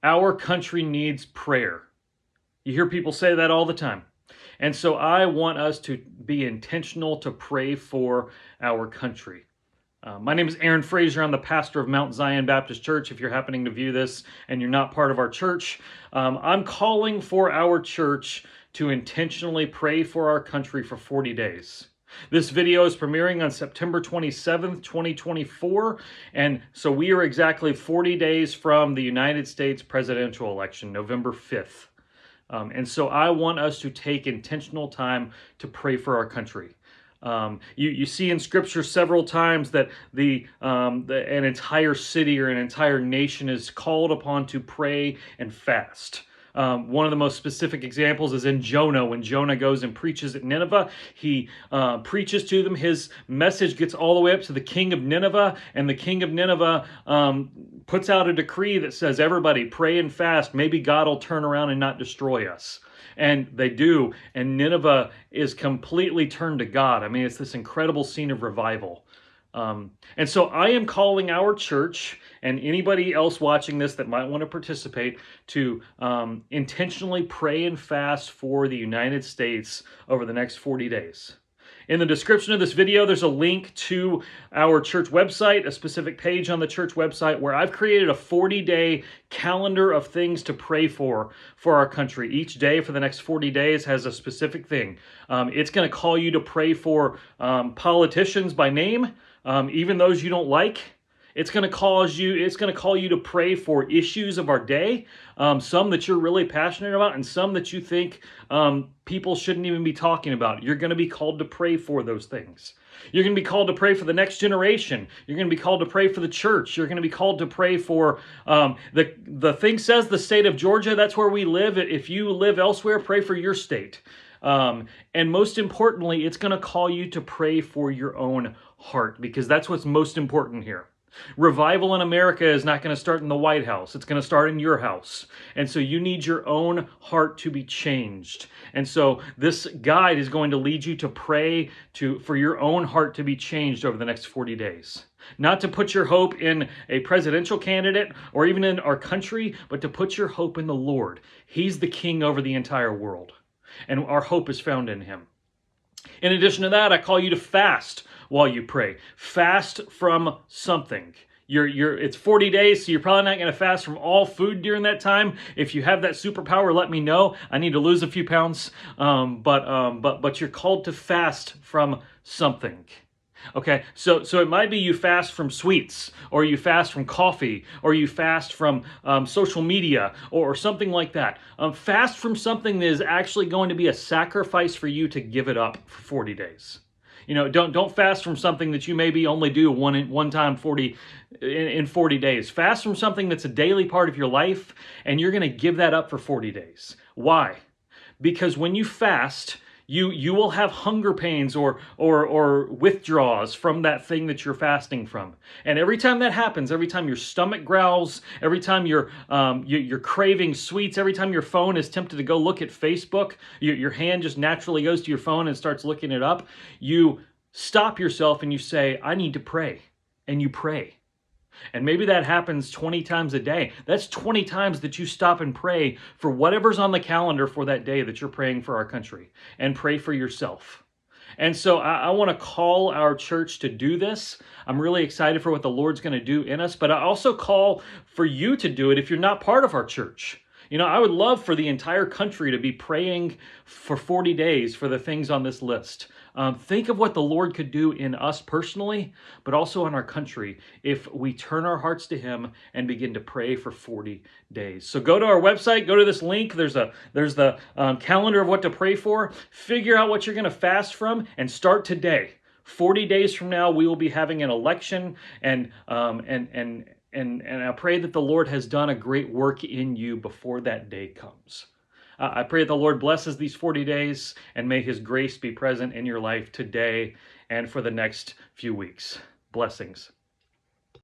Our country needs prayer. You hear people say that all the time. And so I want us to be intentional to pray for our country. My name is Aaron Fraser. I'm the pastor of Mount Zion Baptist Church. If you're happening to view this and you're not part of our church, I'm calling for our church to intentionally pray for our country for 40 days. This video is premiering on September 27th, 2024, and so we are exactly 40 days from the United States presidential election, November 5th. And so I want us to take intentional time to pray for our country. You see in Scripture several times that an entire city or an entire nation is called upon to pray and fast. One of the most specific examples is in Jonah. When Jonah goes and preaches at Nineveh, he preaches to them. His message gets all the way up to the king of Nineveh, and the king of Nineveh puts out a decree that says, everybody pray and fast. Maybe God will turn around and not destroy us. And they do, and Nineveh is completely turned to God. I mean, it's this incredible scene of revival. And so I am calling our church and anybody else watching this that might want to participate to intentionally pray and fast for the United States over the next 40 days. In the description of this video, there's a link to our church website, a specific page on the church website where I've created a 40-day calendar of things to pray for our country. Each day for the next 40 days has a specific thing. It's going to call you to pray for politicians by name, even those you don't like. It's going to call you to pray for issues of our day, some that you're really passionate about and some that you think people shouldn't even be talking about. You're going to be called to pray for those things. You're going to be called to pray for the next generation. You're going to be called to pray for the church. You're going to be called to pray for, the thing says the state of Georgia, that's where we live. If you live elsewhere, pray for your state. And most importantly, it's going to call you to pray for your own heart, because that's what's most important here. Revival in America is not going to start in the White House. It's going to start in your house. And so you need your own heart to be changed. And so this guide is going to lead you to pray for your own heart to be changed over the next 40 days. Not to put your hope in a presidential candidate or even in our country, but to put your hope in the Lord. He's the king over the entire world. And our hope is found in him. In addition to that, I call you to fast while you pray. Fast from something. It's 40 days, so you're probably not going to fast from all food during that time. If you have that superpower, let me know. I need to lose a few pounds, but you're called to fast from something. Okay, so it might be you fast from sweets, or you fast from coffee, or you fast from social media, or something like that. Fast from something that is actually going to be a sacrifice for you to give it up for 40 days. You know, don't fast from something that you maybe only do one time in 40 days. Fast from something that's a daily part of your life, and you're going to give that up for 40 days. Why? Because when you fast, you will have hunger pains or withdrawals from that thing that you're fasting from. And every time that happens, every time your stomach growls, every time you're craving sweets, every time your phone is tempted to go look at Facebook, your hand just naturally goes to your phone and starts looking it up, you stop yourself and you say, I need to pray. And you pray. And maybe that happens 20 times a day. That's 20 times that you stop and pray for whatever's on the calendar for that day that you're praying for our country, and pray for yourself. And so I want to call our church to do this. I'm really excited for what the Lord's going to do in us, but I also call for you to do it if you're not part of our church. You know, I would love for the entire country to be praying for 40 days for the things on this list. Think of what the Lord could do in us personally, but also in our country if we turn our hearts to him and begin to pray for 40 days. So go to our website, go to this link. There's the calendar of what to pray for. Figure out what you're going to fast from and start today. 40 days from now, we will be having an election, and I pray that the Lord has done a great work in you before that day comes. I pray that the Lord blesses these 40 days, and may his grace be present in your life today and for the next few weeks. Blessings.